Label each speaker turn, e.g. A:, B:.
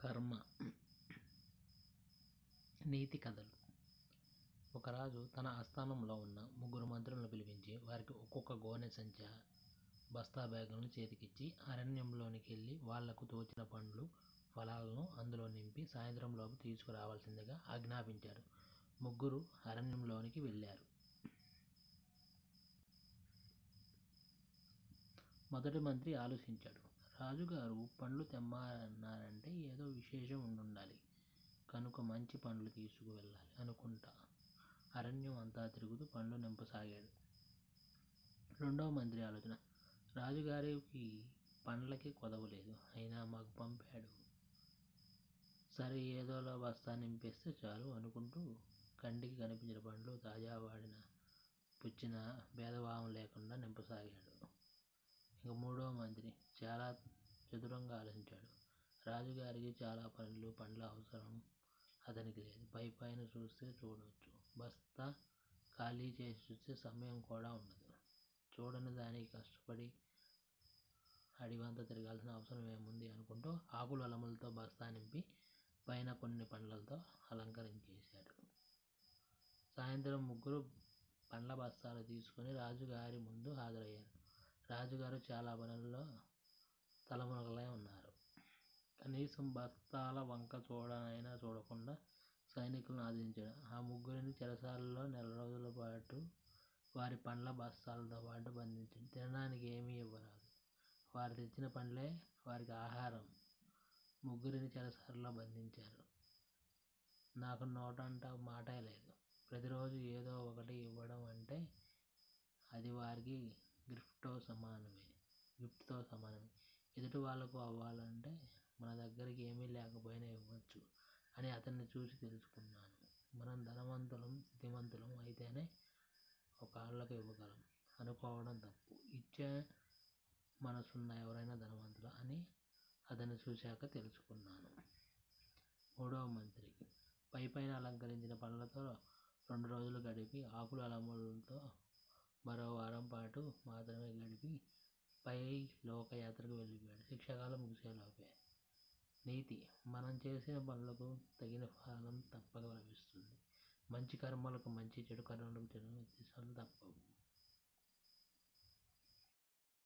A: కర్మ. నీతి కథలు. ఒక రాజు తన ఆస్థానంలో ఉన్న 3 మంత్రులను పిలిపించి వారికి ఒక్కొక్క గోనె సంచా, బస్తా బ్యాగులను చేతికిచ్చి అరణ్యంలోనికి వెళ్ళి వాళ్లకు తోచిన పండ్లు, ఫలాలను అందులో నింపి సాయంత్రంలోపు తీసుకురావాల్సిందిగా ఆజ్ఞాపించాడు. 3 అరణ్యంలోనికి వెళ్ళారు. మొదటి మంత్రి ఆలోచించాడు. రాజుగారు పండ్లు తెమ్మన్నారంటే ఏదో విశేషం ఉండాలి కనుక మంచి పండ్లు తీసుకువెళ్ళాలి అనుకుంటా అరణ్యం అంతా తిరుగుతూ పండ్లు నింపసాగాడు. రెండవ మంత్రి ఆలోచన. రాజుగారికి పండ్లకి కొదవలేదు, అయినా మాకు పంపాడు, సరే ఏదోలా బస్తా నింపేస్తే చాలు అనుకుంటూ కంటికి కనిపించిన పండ్లు తాజా, వాడిన, పుచ్చిన భేదభావం లేకుండా నింపసాగాడు. ఇక మూడవ మంత్రి చాలా చతురంగా ఆలోచించాడు. రాజుగారికి చాలా పండ్ల అవసరం అతనికి లేదు. పైన చూస్తే చూడవచ్చు, బస్తా ఖాళీ చేసి చూస్తే సమయం కూడా ఉండదు. చూడని దానికి కష్టపడి అడివంతా తిరగాల్సిన అవసరం ఏముంది అనుకుంటూ ఆకులు అలములతో బస్తా నింపి పైన కొన్ని పండ్లతో అలంకరించేశాడు. సాయంత్రం 3 పండ్ల బస్తాలు తీసుకుని రాజుగారి ముందు హాజరయ్యారు. రాజుగారు చాలా పనుల్లో తలమునకలై ఉన్నారు. కనీసం బస్తాల వంక చూడనైనా చూడకుండా సైనికులను ఆదేశించాడు. ఆ 3 చెరసాలలో 1 నెల రోజుల పాటు వారి పండ్ల బస్తాలతో పాటు బంధించాడు. తినడానికి ఏమీ ఇవ్వరాదు, వారు తెచ్చిన పండ్లే వారికి ఆహారం. 3 చెరసాలలో బంధించారు. నాకు నోటంట మాటే లేదు. ప్రతిరోజు ఏదో ఒకటి ఇవ్వడం అంటే అది వారికి గిఫ్ట్తో సమానమే. ఎదుటి వాళ్లకు అవ్వాలంటే మన దగ్గరికి ఏమీ లేకపోయినా ఇవ్వచ్చు అని అతన్ని చూసి తెలుసుకున్నాను. మనం ధనవంతులం, స్థితిమంతులం అయితేనే ఒకళ్ళకు ఇవ్వగలం అనుకోవడం తప్పు. ఇచ్చే మనసున్న ఎవరైనా ధనవంతులు అని అతన్ని చూశాక తెలుసుకున్నాను. మూడవ మంత్రి పైన అలంకరించిన పండ్లతో 2 రోజులు గడిపి ఆకులు అలములతో మరో వారం పాటు మాత్రమే గడిపి లోకయాత్రకు వెళ్ళిపోయాడు. శిక్షాకాలం ముగిసేలోపే. నీతి. మనం చేసిన పనులకు తగిన ఫలం తప్పక లభిస్తుంది. మంచి కర్మలకు మంచి, చెడు కర్మలకు చెడు ప్రతిఫలాలు తప్పవు.